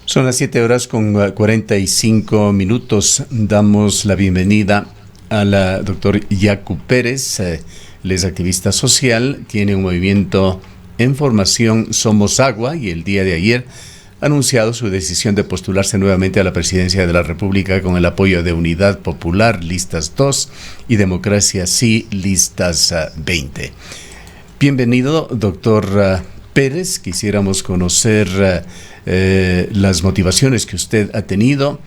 Son las 7 horas con 45 minutos. Damos la bienvenida al doctor Yacu Pérez. Él es activista social, tiene un movimiento en formación, Somos Agua, y el día de ayer ha anunciado su decisión de postularse nuevamente a la presidencia de la República con el apoyo de Unidad Popular, listas 2, y Democracia Sí, listas 20. Bienvenido, doctor Pérez. Quisiéramos conocer las motivaciones que usted ha tenido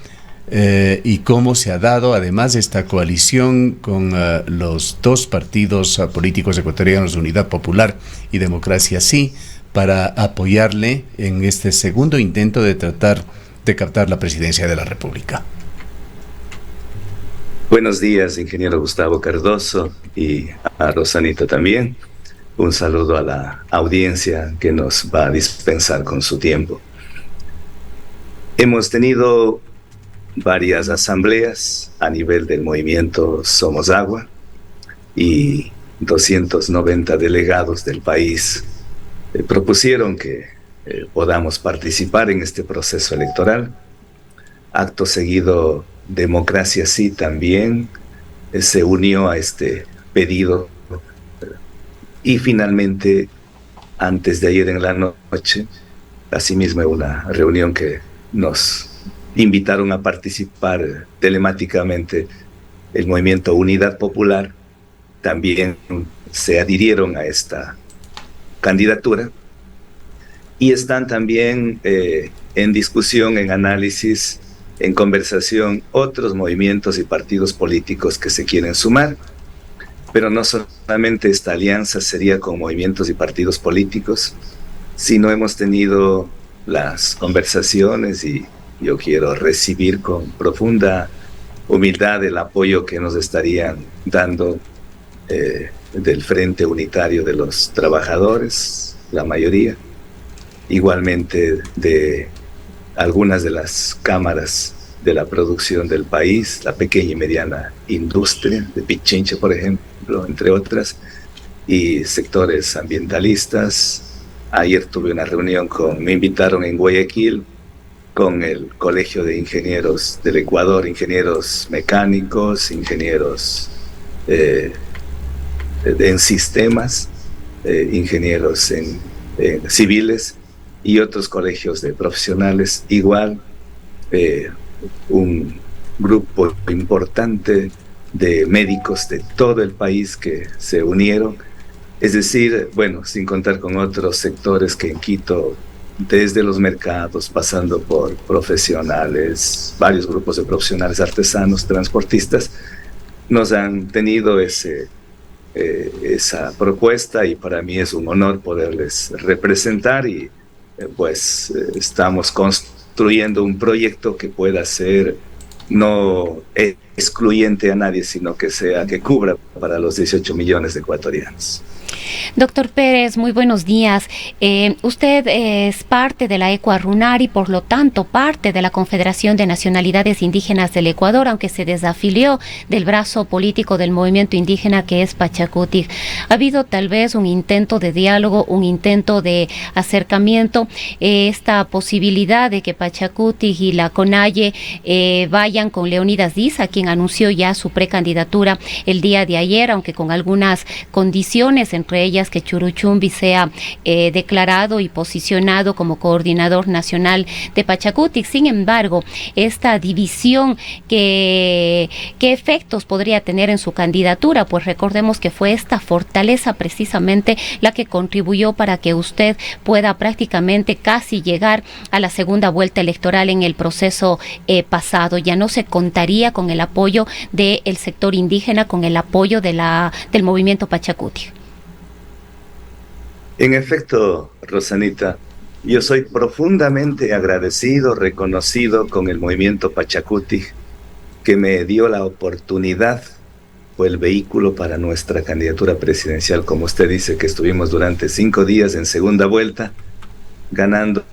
y cómo se ha dado, además, esta coalición con los dos partidos políticos ecuatorianos, Unidad Popular y Democracia Sí, para apoyarle en este segundo intento de tratar de captar la presidencia de la República. Buenos días, ingeniero Gustavo Cardoso, y a Rosanita también. Un saludo a la audiencia que nos va a dispensar con su tiempo. Hemos tenido varias asambleas a nivel del movimiento Somos Agua y 290 delegados del país propusieron que podamos participar en este proceso electoral. Acto seguido, Democracia Sí también se unió a este pedido. Y finalmente, antes de ayer en la noche, asimismo una reunión que nos invitaron a participar telemáticamente, el movimiento Unidad Popular también se adhirieron a esta candidatura y están también en discusión, en análisis, en conversación otros movimientos y partidos políticos que se quieren sumar. Pero no solamente esta alianza sería con movimientos y partidos políticos, sino hemos tenido las conversaciones y yo quiero recibir con profunda humildad el apoyo que nos estarían dando del Frente Unitario de los Trabajadores, la mayoría, igualmente de algunas de las cámaras de la producción del país, la pequeña y mediana industria de Pichincha, por ejemplo, entre otras, y sectores ambientalistas. Ayer tuve una reunión me invitaron en Guayaquil con el Colegio de Ingenieros del Ecuador, ingenieros mecánicos, ingenieros en sistemas, ingenieros en civiles y otros colegios de profesionales, igual un grupo importante de médicos de todo el país que se unieron, es decir, bueno, sin contar con otros sectores que en Quito, desde los mercados, pasando por profesionales, varios grupos de profesionales, artesanos, transportistas, nos han tenido esa propuesta, y para mí es un honor poderles representar y pues estamos construyendo un proyecto que pueda ser no excluyente a nadie, sino que cubra para los 18 millones de ecuatorianos. Doctor Pérez, muy buenos días. Usted es parte de la ECUA-RUNAR y por lo tanto parte de la Confederación de Nacionalidades Indígenas del Ecuador, aunque se desafilió del brazo político del movimiento indígena que es Pachakutik. ¿Ha habido tal vez un intento de diálogo, un intento de acercamiento, esta posibilidad de que Pachakutik y la CONAIE vayan con Leonidas Diz, a quien anunció ya su precandidatura el día de ayer, aunque con algunas condiciones, entre ellas que Churuchumbi sea declarado y posicionado como coordinador nacional de Pachakutik? Sin embargo, esta división, ¿qué efectos podría tener en su candidatura? Pues recordemos que fue esta fortaleza precisamente la que contribuyó para que usted pueda prácticamente casi llegar a la segunda vuelta electoral en el proceso pasado. Ya no se contaría con el apoyo del sector indígena, con el apoyo del movimiento Pachakutik. En efecto, Rosanita, yo soy profundamente agradecido, reconocido con el movimiento Pachakutik, que me dio la oportunidad, fue el vehículo para nuestra candidatura presidencial, como usted dice, que estuvimos durante 5 días en segunda vuelta, ganando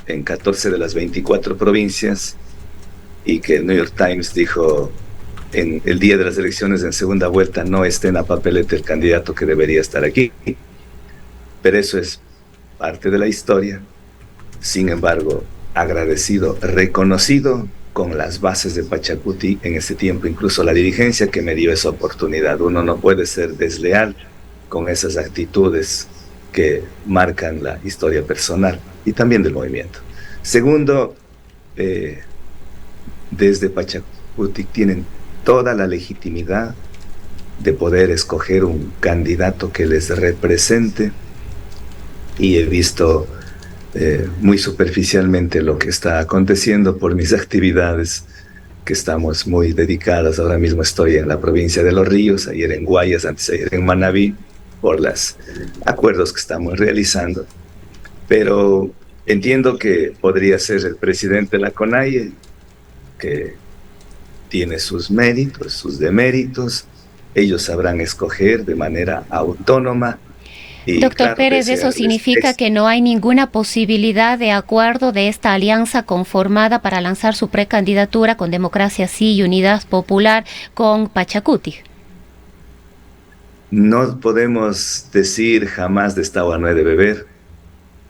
en 14 de las 24 provincias, y que el New York Times dijo en el día de las elecciones en segunda vuelta: no esté en la papeleta el candidato que debería estar aquí. Pero eso es parte de la historia. Sin embargo, agradecido, reconocido con las bases de Pachacuti en ese tiempo, incluso la dirigencia que me dio esa oportunidad. Uno no puede ser desleal con esas actitudes que marcan la historia personal y también del movimiento. Segundo, desde Pachacuti tienen toda la legitimidad de poder escoger un candidato que les represente, y he visto muy superficialmente lo que está aconteciendo por mis actividades, que estamos muy dedicadas. Ahora mismo estoy en la provincia de Los Ríos, ayer en Guayas, antes ayer en Manabí, por los acuerdos que estamos realizando. Pero entiendo que podría ser el presidente de la CONAIE, que tiene sus méritos, sus deméritos. Ellos sabrán escoger de manera autónoma. Y Doctor claro, Pérez, ¿eso significa que no hay ninguna posibilidad de acuerdo de esta alianza conformada para lanzar su precandidatura con Democracia Sí y Unidad Popular con Pachacuti? No podemos decir jamás de esta agua no he de beber.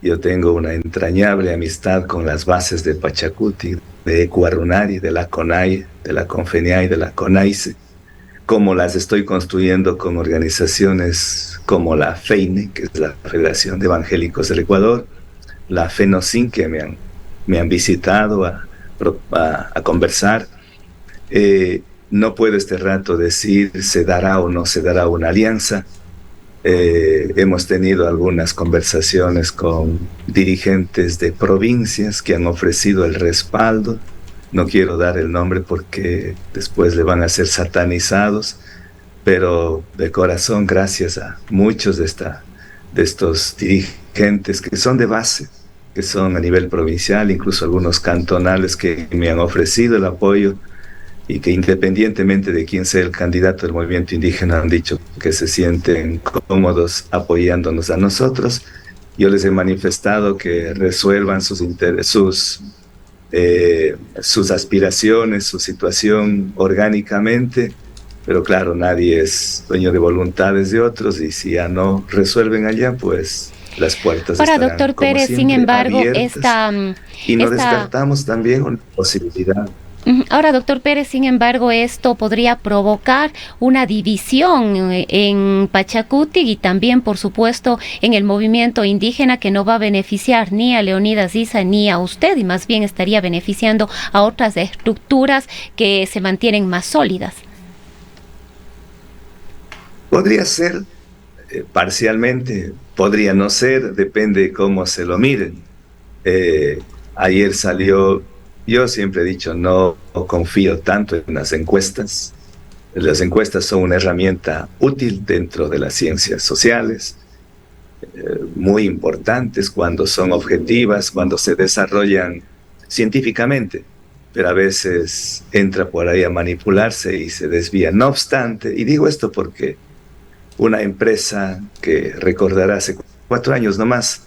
Yo tengo una entrañable amistad con las bases de Pachacuti, de Ecuarunari, de la CONAIE, de la CONFENIAI, de la CONAICE, como las estoy construyendo con organizaciones como la FEINE, que es la Federación de Evangélicos del Ecuador, la FENOCIN, que me han visitado a conversar. No puedo este rato decir se dará o no se dará una alianza. Hemos tenido algunas conversaciones con dirigentes de provincias que han ofrecido el respaldo. No quiero dar el nombre porque después le van a ser satanizados, pero de corazón, gracias a muchos de estos dirigentes que son de base, que son a nivel provincial, incluso algunos cantonales que me han ofrecido el apoyo, y que independientemente de quién sea el candidato del movimiento indígena han dicho que se sienten cómodos apoyándonos a nosotros. Yo les he manifestado que resuelvan sus aspiraciones, su situación orgánicamente, pero claro, nadie es dueño de voluntades de otros, y si ya no resuelven allá, pues las puertas ahora, estarán, doctor como Pérez, siempre, sin embargo, abiertas. Y no descartamos también una posibilidad. Ahora, doctor Pérez, sin embargo, esto podría provocar una división en Pachacuti y también, por supuesto, en el movimiento indígena, que no va a beneficiar ni a Leonidas Issa ni a usted, y más bien estaría beneficiando a otras estructuras que se mantienen más sólidas. Podría ser parcialmente, podría no ser, depende de cómo se lo miren. Ayer salió... Yo siempre he dicho, no confío tanto en las encuestas. Las encuestas son una herramienta útil dentro de las ciencias sociales, muy importantes cuando son objetivas, cuando se desarrollan científicamente, pero a veces entra por ahí a manipularse y se desvía. No obstante, y digo esto porque una empresa que recordará hace 4 años nomás,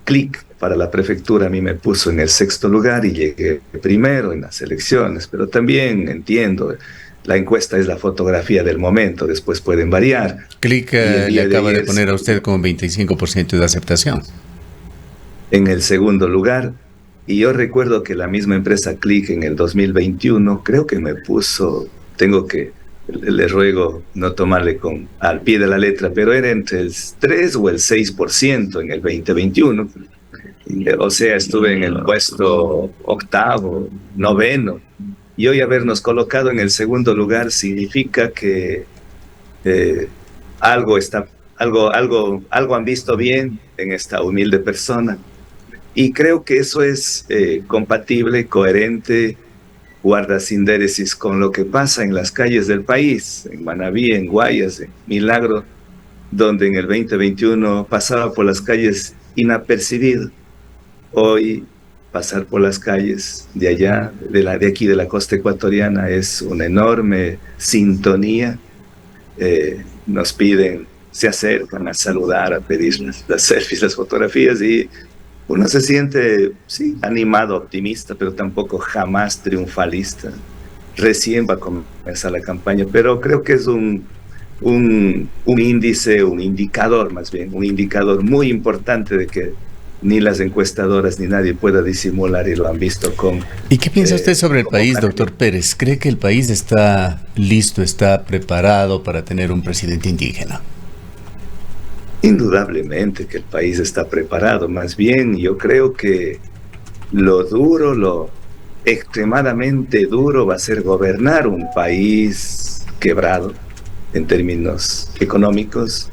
Clic, para la prefectura, a mí me puso en el 6º lugar y llegué primero en las elecciones, pero también entiendo, la encuesta es la fotografía del momento, después pueden variar. Clic le acaba de poner a usted con 25% de aceptación. En el 2º lugar, y yo recuerdo que la misma empresa Clic en el 2021, creo que me puso, le ruego no tomarle al pie de la letra, pero era entre el 3 o el 6% en el 2021. O sea, estuve en el puesto 8º, 9º, y hoy habernos colocado en el 2º lugar significa que algo han visto bien en esta humilde persona, y creo que eso es compatible, coherente, guarda sindéresis con lo que pasa en las calles del país, en Manabí, en Guayas, en Milagro, donde en el 2021 pasaba por las calles inapercibido. Hoy pasar por las calles de allá, de aquí de la costa ecuatoriana, es una enorme sintonía. Nos piden, se acercan a saludar, a pedir las selfies, las fotografías, y uno se siente, sí, animado, optimista, pero tampoco jamás triunfalista. Recién va a comenzar la campaña, pero creo que es un índice, un indicador más bien, un indicador muy importante de que ni las encuestadoras ni nadie pueda disimular, y lo han visto con... ¿Y qué piensa usted sobre el país, doctor Pérez? ¿Cree que el país está listo, está preparado para tener un presidente indígena? Indudablemente que el país está preparado. Más bien, yo creo que lo duro, lo extremadamente duro va a ser gobernar un país quebrado en términos económicos,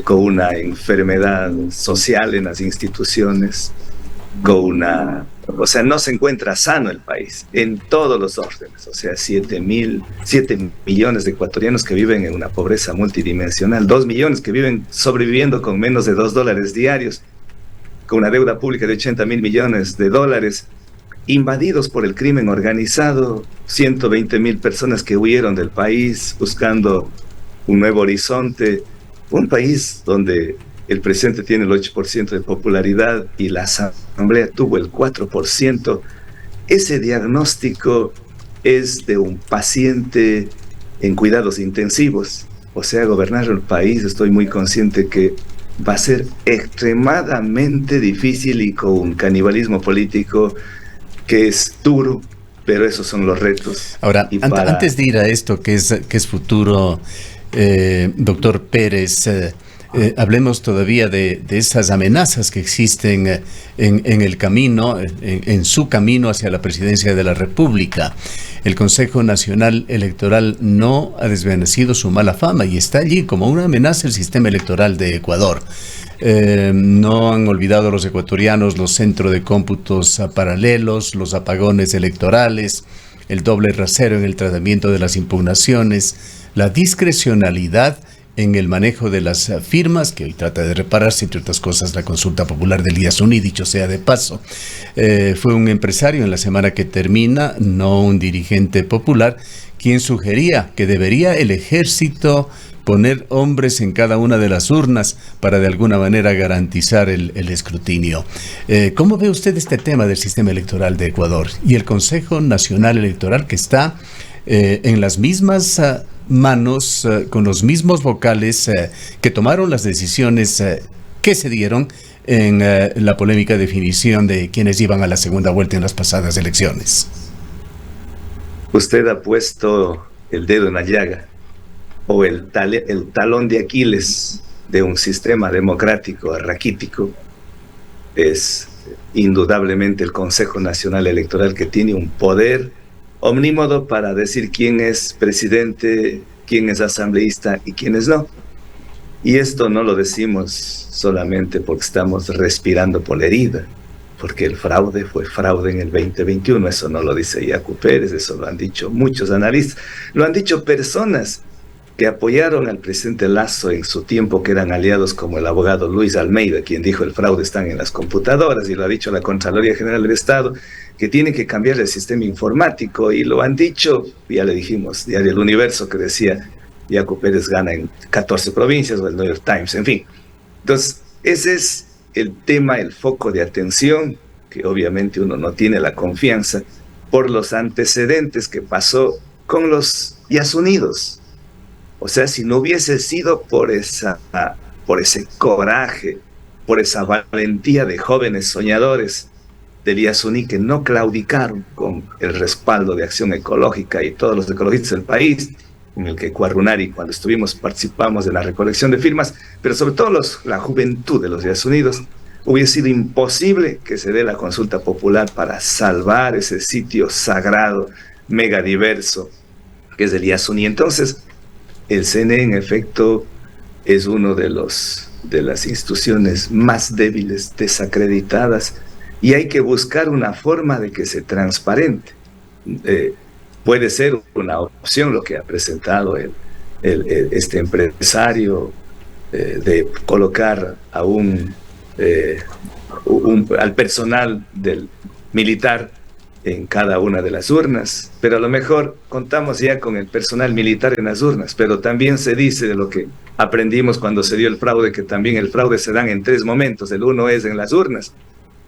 con una enfermedad social en las instituciones, o sea, no se encuentra sano el país en todos los órdenes. O sea, 7 millones de ecuatorianos que viven en una pobreza multidimensional, 2 millones que viven sobreviviendo con menos de $2 diarios, con una deuda pública de 80.000 millones de dólares, invadidos por el crimen organizado, 120.000 personas que huyeron del país buscando un nuevo horizonte, un país donde el presidente tiene el 8% de popularidad y la asamblea tuvo el 4%. Ese diagnóstico es de un paciente en cuidados intensivos. O sea, gobernar el país, estoy muy consciente que va a ser extremadamente difícil y con un canibalismo político que es duro, pero esos son los retos. Ahora, antes de ir a esto que es futuro, doctor Pérez, hablemos todavía de esas amenazas que existen en el camino, en su camino hacia la presidencia de la República. El Consejo Nacional Electoral no ha desvanecido su mala fama y está allí como una amenaza el sistema electoral de Ecuador. No han olvidado los ecuatorianos los centros de cómputos paralelos, los apagones electorales, el doble rasero en el tratamiento de las impugnaciones, la discrecionalidad en el manejo de las firmas, que hoy trata de repararse, entre otras cosas, la consulta popular del Yasuní, dicho sea de paso. Fue un empresario en la semana que termina, no un dirigente popular, quien sugería que debería el ejército poner hombres en cada una de las urnas para de alguna manera garantizar el escrutinio. ¿Cómo ve usted este tema del sistema electoral de Ecuador y el Consejo Nacional Electoral, que está en las mismas manos, con los mismos vocales que tomaron las decisiones que se dieron en la polémica definición de quienes iban a la segunda vuelta en las pasadas elecciones? Usted ha puesto el dedo en la llaga, o el talón de Aquiles de un sistema democrático raquítico. Es indudablemente el Consejo Nacional Electoral, que tiene un poder omnímodo para decir quién es presidente, quién es asambleísta y quiénes no. Y esto no lo decimos solamente porque estamos respirando por la herida, porque el fraude fue fraude en el 2021. Eso no lo dice Yacu Pérez, eso lo han dicho muchos analistas, lo han dicho personas que apoyaron al presidente Lasso en su tiempo, que eran aliados, como el abogado Luis Almeida, quien dijo el fraude está en las computadoras, y lo ha dicho la Contraloría General del Estado, que tiene que cambiar el sistema informático, y lo han dicho, ya le dijimos, Diario El Universo, que decía Yacu Pérez gana en 14 provincias, o el New York Times, en fin. Entonces, ese es el tema, el foco de atención, que obviamente uno no tiene la confianza por los antecedentes que pasó con los Yasunidos. O sea, si no hubiese sido por ese coraje, por esa valentía de jóvenes soñadores del Yasuní que no claudicaron con el respaldo de Acción Ecológica y todos los ecologistas del país, en el que Ecuarunari, cuando estuvimos, participamos de la recolección de firmas, pero sobre todo la juventud de los Yasunidos, hubiese sido imposible que se dé la consulta popular para salvar ese sitio sagrado, megadiverso, que es el Yasuní. Entonces, el CNE, en efecto, es uno de las instituciones más débiles, desacreditadas, y hay que buscar una forma de que se transparente. Puede ser una opción lo que ha presentado este empresario, de colocar a al personal del militar en cada una de las urnas, pero a lo mejor contamos ya con el personal militar en las urnas, pero también se dice, de lo que aprendimos cuando se dio el fraude, que también el fraude se da en 3 momentos. El uno es en las urnas,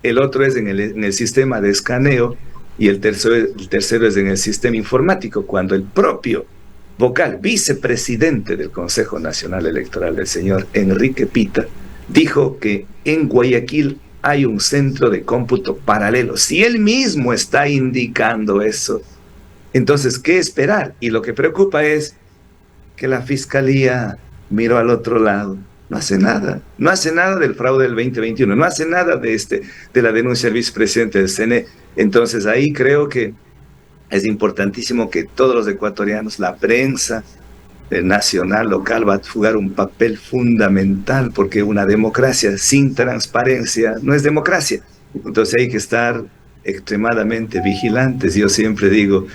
el otro es en el sistema de escaneo, y el tercero es en el sistema informático, cuando el propio vocal, vicepresidente del Consejo Nacional Electoral, el señor Enrique Pita, dijo que en Guayaquil hay un centro de cómputo paralelo. Si él mismo está indicando eso, entonces, ¿qué esperar? Y lo que preocupa es que la Fiscalía miró al otro lado. No hace nada. No hace nada del fraude del 2021. No hace nada de la denuncia del vicepresidente del CNE. Entonces, ahí creo que es importantísimo que todos los ecuatorianos, la prensa nacional, local, va a jugar un papel fundamental, porque una democracia sin transparencia no es democracia. Entonces hay que estar extremadamente vigilantes. Yo siempre digo,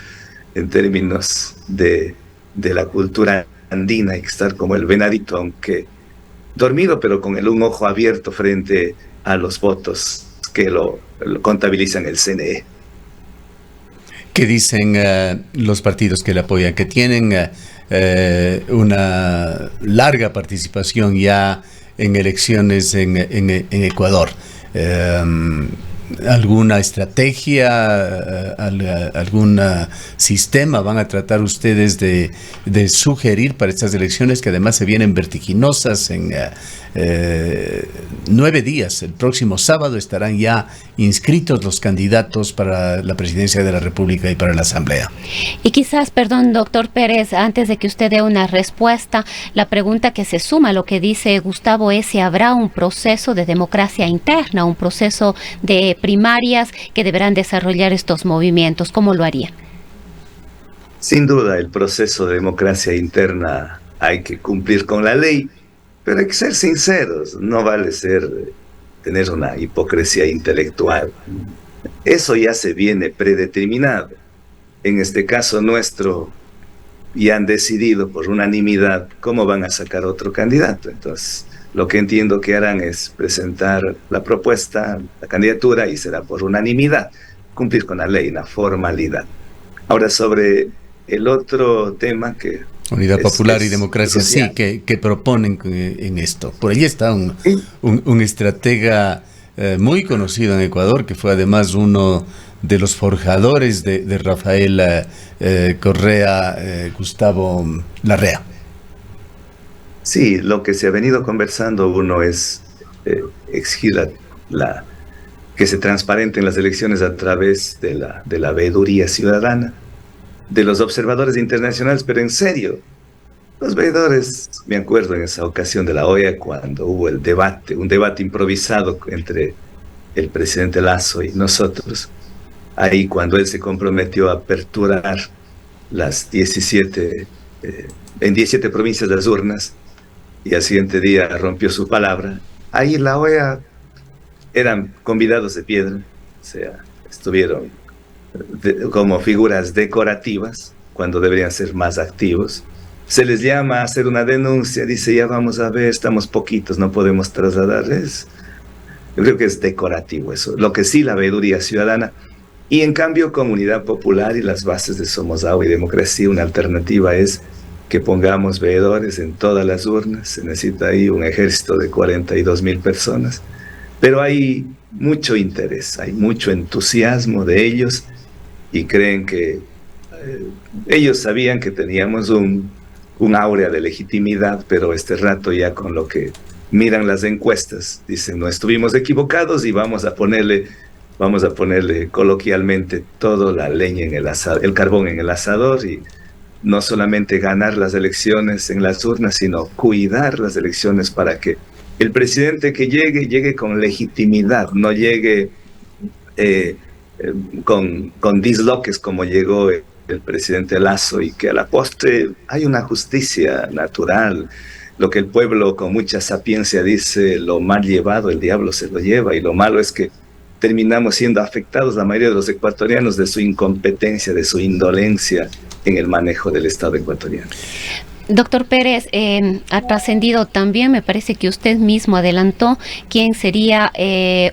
en términos de la cultura andina, hay que estar como el venadito, aunque dormido, pero con un ojo abierto frente a los votos que lo contabilizan el CNE. ¿Qué dicen los partidos que le apoyan? Que tienen una larga participación ya en elecciones en Ecuador. ¿Alguna estrategia, algún sistema van a tratar ustedes de sugerir para estas elecciones, que además se vienen vertiginosas? En 9 días, el próximo sábado, estarán ya inscritos los candidatos para la presidencia de la República y para la Asamblea. Y quizás, perdón, doctor Pérez, antes de que usted dé una respuesta, la pregunta que se suma a lo que dice Gustavo es si habrá un proceso de democracia interna, un proceso de primarias que deberán desarrollar estos movimientos. ¿Cómo lo harían? Sin duda, el proceso de democracia interna hay que cumplir con la ley, pero hay que ser sinceros. No vale tener una hipocresía intelectual. Eso ya se viene predeterminado. En este caso nuestro, ya han decidido por unanimidad cómo van a sacar otro candidato. Entonces, lo que entiendo que harán es presentar la propuesta, la candidatura, y será por unanimidad, cumplir con la ley, la formalidad. Ahora, sobre el otro tema que... Unidad Popular y Democracia, sí, que proponen en esto. Por allí está un estratega muy conocido en Ecuador, que fue además uno de los forjadores de Rafael Correa, Gustavo Larrea. Sí, lo que se ha venido conversando, uno es exigir que se transparenten las elecciones a través de la veeduría ciudadana, de los observadores internacionales, pero en serio, los veedores, me acuerdo en esa ocasión de la OEA, cuando hubo un debate improvisado entre el presidente Lasso y nosotros, ahí cuando él se comprometió a aperturar en 17 provincias las urnas, y al siguiente día rompió su palabra, ahí la OEA eran convidados de piedra, o sea, estuvieron como figuras decorativas cuando deberían ser más activos. Se les llama a hacer una denuncia, dice, ya vamos a ver, estamos poquitos, no podemos trasladarles. Yo creo que es decorativo eso. Lo que sí, la veeduría ciudadana, y en cambio Comunidad Popular y las bases de Somos Agua y Democracia, una alternativa es que pongamos veedores en todas las urnas. Se necesita ahí un ejército de 42,000 personas, pero hay mucho interés, hay mucho entusiasmo de ellos, y creen que ellos sabían que teníamos un áurea de legitimidad, pero este rato ya con lo que miran las encuestas, dicen, no estuvimos equivocados y vamos a ponerle coloquialmente toda la leña en el carbón en el asador, y no solamente ganar las elecciones en las urnas, sino cuidar las elecciones para que el presidente que llegue con legitimidad, no llegue con disloques como llegó el presidente Lasso, y que a la postre hay una justicia natural. Lo que el pueblo con mucha sapiencia dice, lo mal llevado el diablo se lo lleva, y lo malo es que terminamos siendo afectados, la mayoría de los ecuatorianos, de su incompetencia, de su indolencia en el manejo del Estado ecuatoriano. Doctor Pérez, ha trascendido también, me parece que usted mismo adelantó quién sería,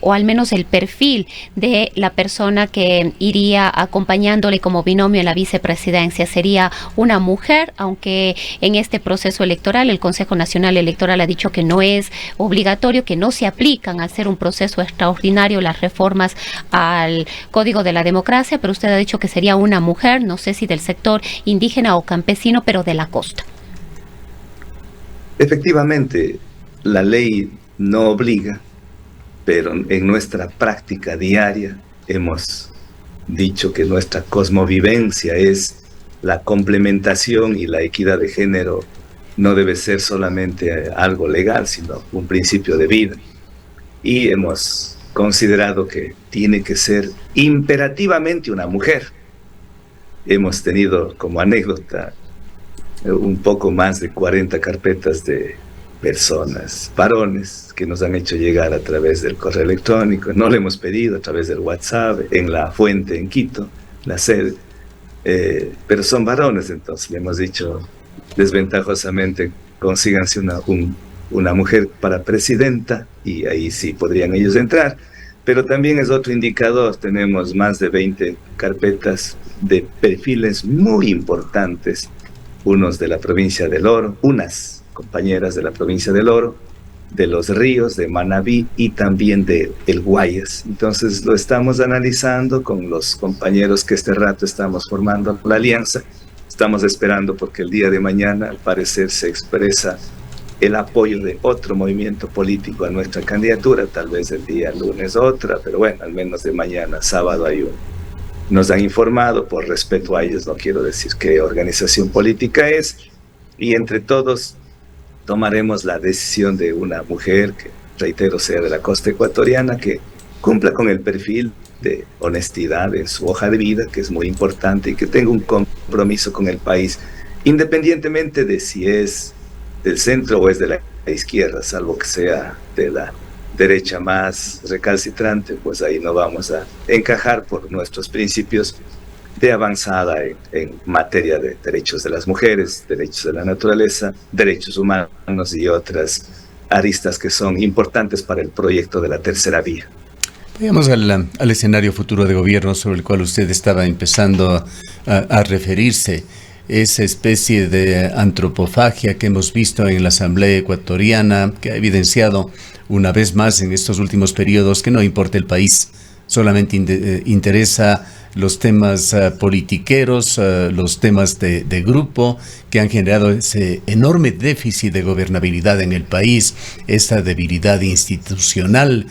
o al menos el perfil de la persona que iría acompañándole como binomio en la vicepresidencia. Sería una mujer, aunque en este proceso electoral el Consejo Nacional Electoral ha dicho que no es obligatorio, que no se aplican al ser un proceso extraordinario las reformas al Código de la Democracia, pero usted ha dicho que sería una mujer, no sé si del sector indígena o campesino, pero de la costa. Efectivamente, la ley no obliga, pero en nuestra práctica diaria hemos dicho que nuestra cosmovivencia es la complementación y la equidad de género no debe ser solamente algo legal, sino un principio de vida. Y hemos considerado que tiene que ser imperativamente una mujer. Hemos tenido como anécdota un poco más de 40 carpetas de personas, varones, que nos han hecho llegar a través del correo electrónico, no le hemos pedido a través del WhatsApp, en la fuente en Quito, la sede, pero son varones, entonces le hemos dicho desventajosamente, consíganse una mujer para presidenta y ahí sí podrían ellos entrar. Pero también es otro indicador, tenemos más de 20 carpetas de perfiles muy importantes, unos de la provincia del Oro, unas compañeras de la provincia del Oro, de Los Ríos, de Manabí y también de El Guayas. Entonces lo estamos analizando con los compañeros que este rato estamos formando la alianza. Estamos esperando porque el día de mañana, al parecer, se expresa el apoyo de otro movimiento político a nuestra candidatura, tal vez el día lunes otra, pero bueno, al menos de mañana, sábado hay uno. Nos han informado, por respeto a ellos, no quiero decir qué organización política es, y entre todos tomaremos la decisión de una mujer que, reitero, sea de la costa ecuatoriana, que cumpla con el perfil de honestidad en su hoja de vida, que es muy importante, y que tenga un compromiso con el país, independientemente de si es del centro o es de la izquierda, salvo que sea de la derecha más recalcitrante, pues ahí no vamos a encajar por nuestros principios de avanzada en materia de derechos de las mujeres, derechos de la naturaleza, derechos humanos y otras aristas que son importantes para el proyecto de la tercera vía. Vayamos al escenario futuro de gobierno sobre el cual usted estaba empezando a referirse. Esa especie de antropofagia que hemos visto en la Asamblea Ecuatoriana, que ha evidenciado una vez más en estos últimos periodos que no importa el país, solamente interesa los temas politiqueros, los temas de grupo que han generado ese enorme déficit de gobernabilidad en el país, esta debilidad institucional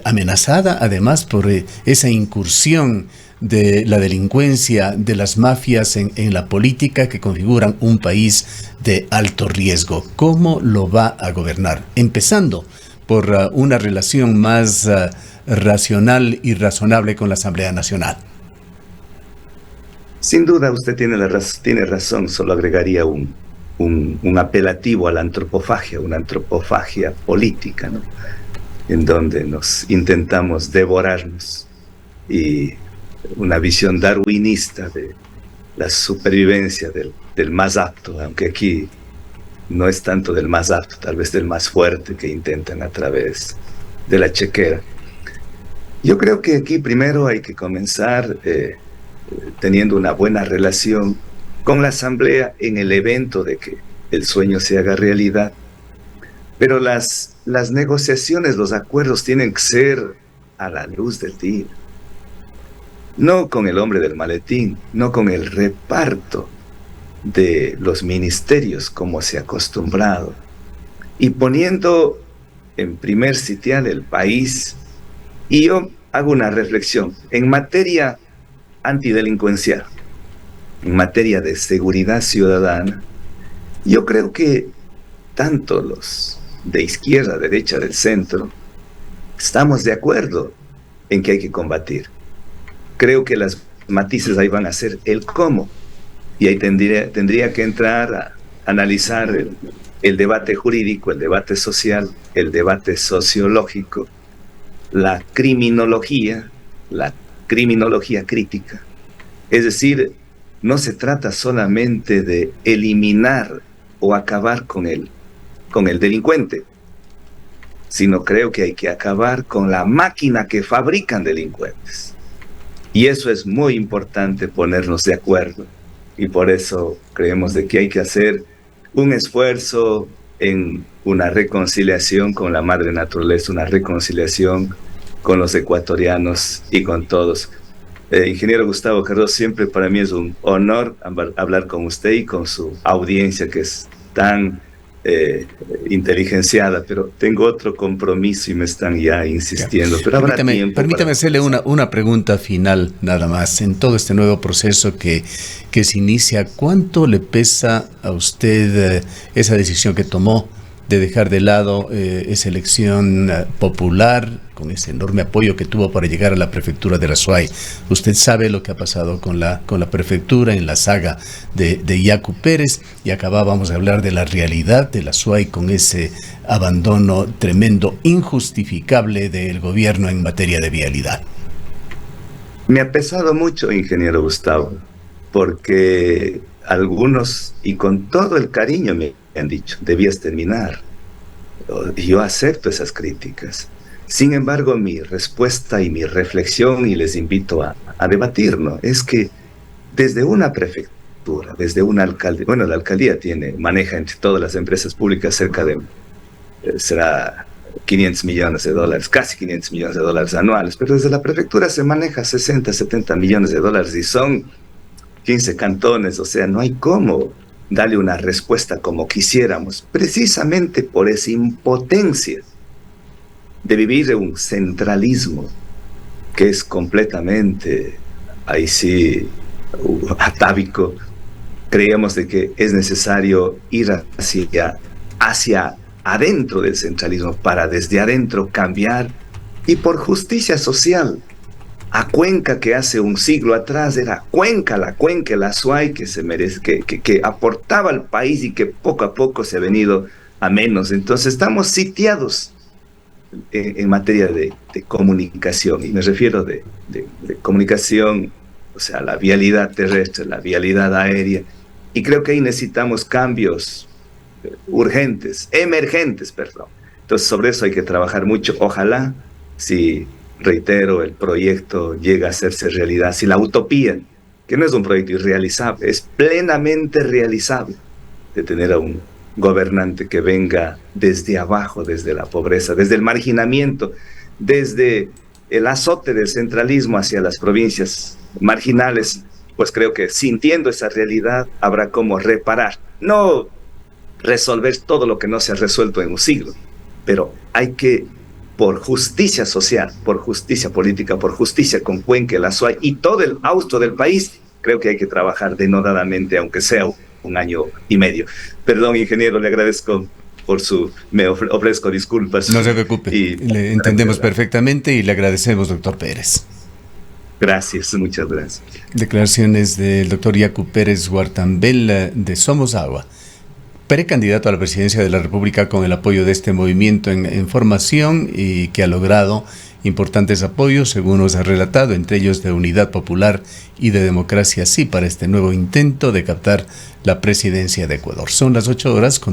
amenazada además por esa incursión de la delincuencia, de las mafias en la política que configuran un país de alto riesgo. ¿Cómo lo va a gobernar? Empezando por una relación más racional y razonable con la Asamblea Nacional. Sin duda usted tiene razón, solo agregaría un apelativo a la antropofagia, una antropofagia política, ¿no? En donde nos intentamos devorarnos y una visión darwinista de la supervivencia del más apto, aunque aquí no es tanto del más apto, tal vez del más fuerte que intentan a través de la chequera. Yo creo que aquí primero hay que comenzar teniendo una buena relación con la Asamblea en el evento de que el sueño se haga realidad, pero las negociaciones, los acuerdos tienen que ser a la luz del día. No con el hombre del maletín, no con el reparto de los ministerios como se ha acostumbrado, y poniendo en primer sitial el país. Y yo hago una reflexión en materia antidelincuencial, en materia de seguridad ciudadana. Yo creo que tanto los de izquierda, derecha, del centro, estamos de acuerdo en que hay que combatir. Creo que las matices ahí van a ser el cómo, y ahí tendría que entrar a analizar el debate jurídico, el debate social, el debate sociológico, la criminología crítica. Es decir, no se trata solamente de eliminar o acabar con el delincuente, sino creo que hay que acabar con la máquina que fabrican delincuentes. Y eso es muy importante, ponernos de acuerdo. Y por eso creemos de que hay que hacer un esfuerzo en una reconciliación con la madre naturaleza, una reconciliación con los ecuatorianos y con todos. Ingeniero Gustavo Cardoso, siempre para mí es un honor hablar con usted y con su audiencia que es tan inteligenciada, pero tengo otro compromiso y me están ya insistiendo. Pero habrá tiempo. Permítame hacerle una pregunta final nada más. En todo este nuevo proceso que se inicia, ¿cuánto le pesa a usted esa decisión que tomó de dejar de lado esa elección popular, con ese enorme apoyo que tuvo para llegar a la prefectura de Azuay? Usted sabe lo que ha pasado con la prefectura en la saga de Yacu Pérez, y acabábamos de hablar de la realidad de Azuay con ese abandono tremendo, injustificable del gobierno en materia de vialidad. Me ha pesado mucho, ingeniero Gustavo, porque algunos, y con todo el cariño, me han dicho, debías terminar. Y yo acepto esas críticas. Sin embargo, mi respuesta y mi reflexión, y les invito a debatir, ¿no?, es que desde una prefectura, desde una alcaldía, bueno, la alcaldía maneja entre todas las empresas públicas cerca de, será 500 millones de dólares, casi 500 millones de dólares anuales, pero desde la prefectura se maneja 60, 70 millones de dólares y son 15 cantones, o sea, no hay cómo darle una respuesta como quisiéramos, precisamente por esa impotencia de vivir un centralismo que es completamente, ahí sí, atávico. Creíamos de que es necesario ir hacia adentro del centralismo para desde adentro cambiar, y por justicia social. A Cuenca, que hace un siglo atrás era Cuenca, el Azuay que se merece, que aportaba al país y que poco a poco se ha venido a menos. Entonces estamos sitiados en materia de comunicación, y me refiero de comunicación, o sea, la vialidad terrestre, la vialidad aérea, y creo que ahí necesitamos cambios emergentes, perdón. Entonces sobre eso hay que trabajar mucho. Ojalá, si, reitero, el proyecto llega a hacerse realidad, si la utopía, que no es un proyecto irrealizable, es plenamente realizable, de tener a un gobernante que venga desde abajo, desde la pobreza, desde el marginamiento, desde el azote del centralismo hacia las provincias marginales, pues creo que sintiendo esa realidad habrá cómo reparar, no resolver todo lo que no se ha resuelto en un siglo, pero hay que, por justicia social, por justicia política, por justicia con Cuenca, el Azuay y todo el austro del país, creo que hay que trabajar denodadamente, aunque sea un año y medio. Perdón, ingeniero, le agradezco me ofrezco disculpas. No se preocupe, le entendemos perfectamente y le agradecemos, doctor Pérez. Gracias, muchas gracias. Declaraciones del doctor Yacu Pérez Guartambel de Somos Agua, precandidato a la presidencia de la República con el apoyo de este movimiento en formación, y que ha logrado importantes apoyos, según nos ha relatado, entre ellos de Unidad Popular y de Democracia Sí, para este nuevo intento de captar la presidencia de Ecuador. Son las 8 horas.